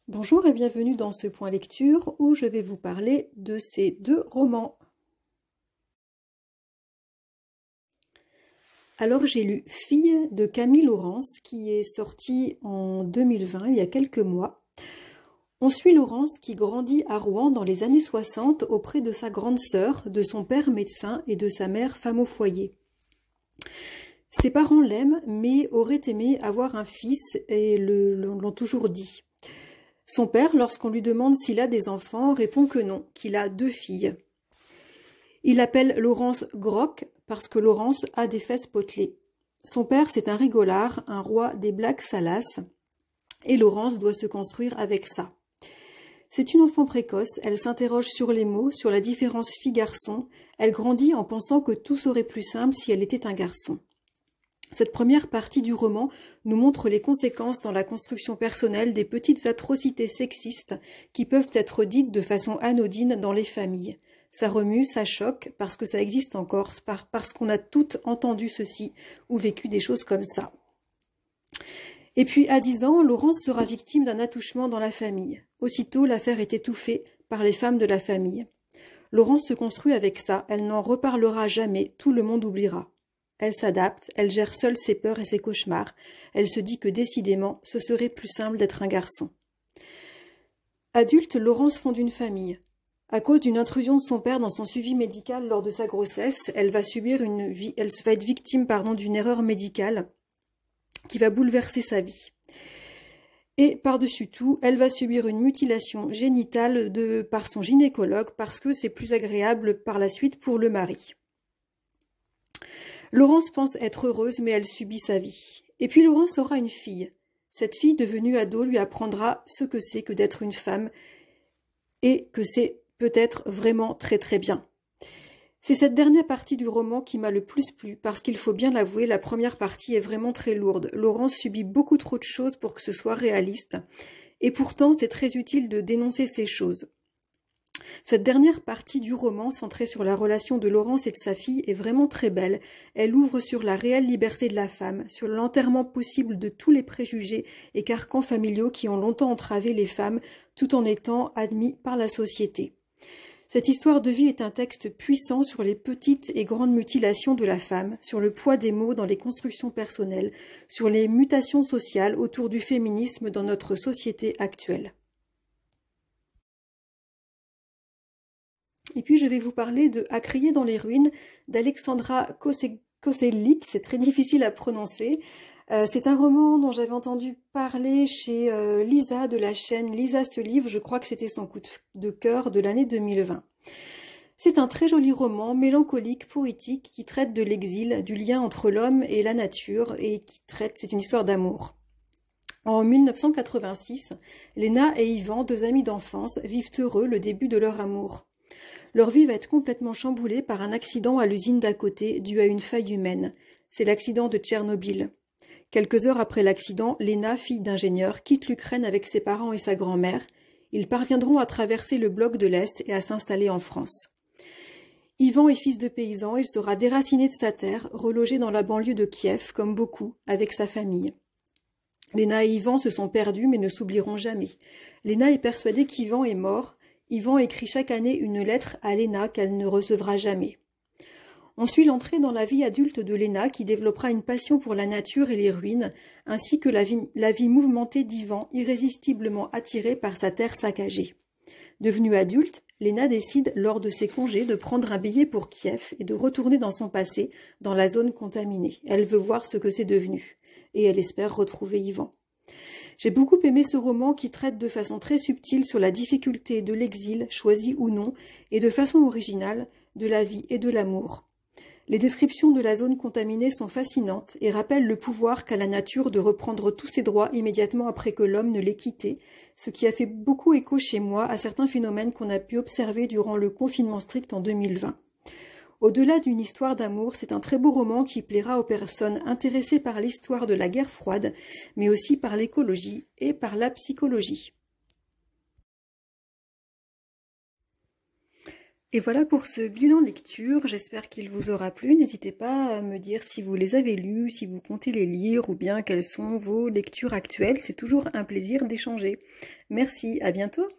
Bonjour et bienvenue dans ce point lecture où je vais vous parler de ces deux romans. Alors j'ai lu Fille de Camille Laurence qui est sorti en 2020, il y a quelques mois. On suit Laurence qui grandit à Rouen dans les années 60 auprès de sa grande sœur, de son père médecin et de sa mère femme au foyer. Ses parents l'aiment mais auraient aimé avoir un fils et l'ont toujours dit. Son père, lorsqu'on lui demande s'il a des enfants, répond que non, qu'il a 2 filles. Il appelle Laurence Groc parce que Laurence a des fesses potelées. Son père, c'est un rigolard, un roi des blagues salaces, et Laurence doit se construire avec ça. C'est une enfant précoce, elle s'interroge sur les mots, sur la différence fille-garçon, elle grandit en pensant que tout serait plus simple si elle était un garçon. Cette première partie du roman nous montre les conséquences dans la construction personnelle des petites atrocités sexistes qui peuvent être dites de façon anodine dans les familles. Ça remue, ça choque, parce que ça existe encore, parce qu'on a toutes entendu ceci ou vécu des choses comme ça. Et puis, à 10 ans, Laurence sera victime d'un attouchement dans la famille. Aussitôt, l'affaire est étouffée par les femmes de la famille. Laurence se construit avec ça, elle n'en reparlera jamais, tout le monde oubliera. Elle s'adapte, elle gère seule ses peurs et ses cauchemars, elle se dit que décidément, ce serait plus simple d'être un garçon. Adulte, Laurence fonde une famille. À cause d'une intrusion de son père dans son suivi médical lors de sa grossesse, elle va être victime d'une erreur médicale qui va bouleverser sa vie. Et par-dessus tout, elle va subir une mutilation génitale par son gynécologue parce que c'est plus agréable par la suite pour le mari. Laurence pense être heureuse, mais elle subit sa vie. Et puis Laurence aura une fille. Cette fille, devenue ado, lui apprendra ce que c'est que d'être une femme et que c'est peut-être vraiment très très bien. C'est cette dernière partie du roman qui m'a le plus plu, parce qu'il faut bien l'avouer, la première partie est vraiment très lourde. Laurence subit beaucoup trop de choses pour que ce soit réaliste, et pourtant c'est très utile de dénoncer ces choses. Cette dernière partie du roman, centrée sur la relation de Laurence et de sa fille, est vraiment très belle. Elle ouvre sur la réelle liberté de la femme, sur l'enterrement possible de tous les préjugés et carcans familiaux qui ont longtemps entravé les femmes, tout en étant admis par la société. Cette histoire de vie est un texte puissant sur les petites et grandes mutilations de la femme, sur le poids des mots dans les constructions personnelles, sur les mutations sociales autour du féminisme dans notre société actuelle. Et puis je vais vous parler de À crier dans les ruines d'Alexandra Koselleck, c'est très difficile à prononcer. C'est un roman dont j'avais entendu parler chez Lisa de la chaîne Lisa se livre, je crois que c'était son coup de cœur de l'année 2020. C'est un très joli roman, mélancolique, poétique, qui traite de l'exil, du lien entre l'homme et la nature, et c'est une histoire d'amour. En 1986, Léna et Yvan, 2 amis d'enfance, vivent heureux le début de leur amour. Leur vie va être complètement chamboulée par un accident à l'usine d'à côté dû à une faille humaine. C'est l'accident de Tchernobyl. Quelques heures après l'accident, Léna, fille d'ingénieur, quitte l'Ukraine avec ses parents et sa grand-mère. Ils parviendront à traverser le bloc de l'Est et à s'installer en France. Yvan est fils de paysan, il sera déraciné de sa terre, relogé dans la banlieue de Kiev, comme beaucoup, avec sa famille. Léna et Yvan se sont perdus mais ne s'oublieront jamais. Léna est persuadée qu'Yvan est mort. Yvan écrit chaque année une lettre à Léna qu'elle ne recevra jamais. On suit l'entrée dans la vie adulte de Léna qui développera une passion pour la nature et les ruines, ainsi que la vie mouvementée d'Yvan, irrésistiblement attiré par sa terre saccagée. Devenue adulte, Léna décide lors de ses congés de prendre un billet pour Kiev et de retourner dans son passé, dans la zone contaminée. Elle veut voir ce que c'est devenu, et elle espère retrouver Yvan. J'ai beaucoup aimé ce roman qui traite de façon très subtile sur la difficulté de l'exil, choisi ou non, et de façon originale, de la vie et de l'amour. Les descriptions de la zone contaminée sont fascinantes et rappellent le pouvoir qu'a la nature de reprendre tous ses droits immédiatement après que l'homme ne l'ait quitté, ce qui a fait beaucoup écho chez moi à certains phénomènes qu'on a pu observer durant le confinement strict en 2020. Au-delà d'une histoire d'amour, c'est un très beau roman qui plaira aux personnes intéressées par l'histoire de la guerre froide, mais aussi par l'écologie et par la psychologie. Et voilà pour ce bilan lecture, j'espère qu'il vous aura plu. N'hésitez pas à me dire si vous les avez lus, si vous comptez les lire ou bien quelles sont vos lectures actuelles. C'est toujours un plaisir d'échanger. Merci, à bientôt.